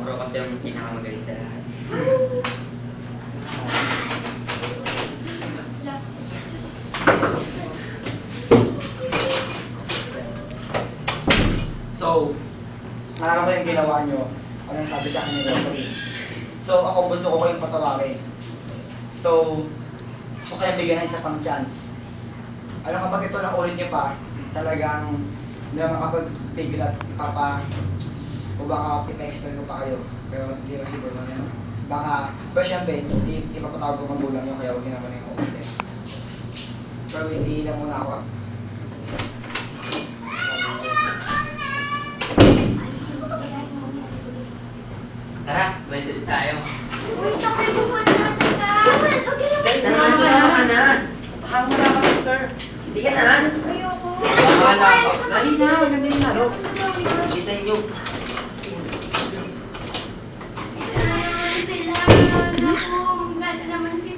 bro kasi yung pinakamagaling sa lahat. So, naalala ko yung ginawa nyo. Anong sabi sa akin ni Rosary? So, ako gusto ko kayong patawarin. So, gusto ko kayong bigyan ng isa pang chance. Alam kapag ito na ulit nyo pa, talagang hindi na makapagpigil at o baka ipa-expect ko pa kayo. Pero hindi na siguro na yun. Baka, pero syempre, ipapatawag ko magulang nyo kaya huwag nyo naman yung ulit. Pero hindi lang muna ako. Tara, may sit tayo. Uy, sakay mo pa natin ka. Saan naman sumama ka na? Wala ka, sir. Hindi ka na? Ayoko. Wala ka. Dali na, maganda yung laro. Isa nyo. Sila. Naku, bata naman si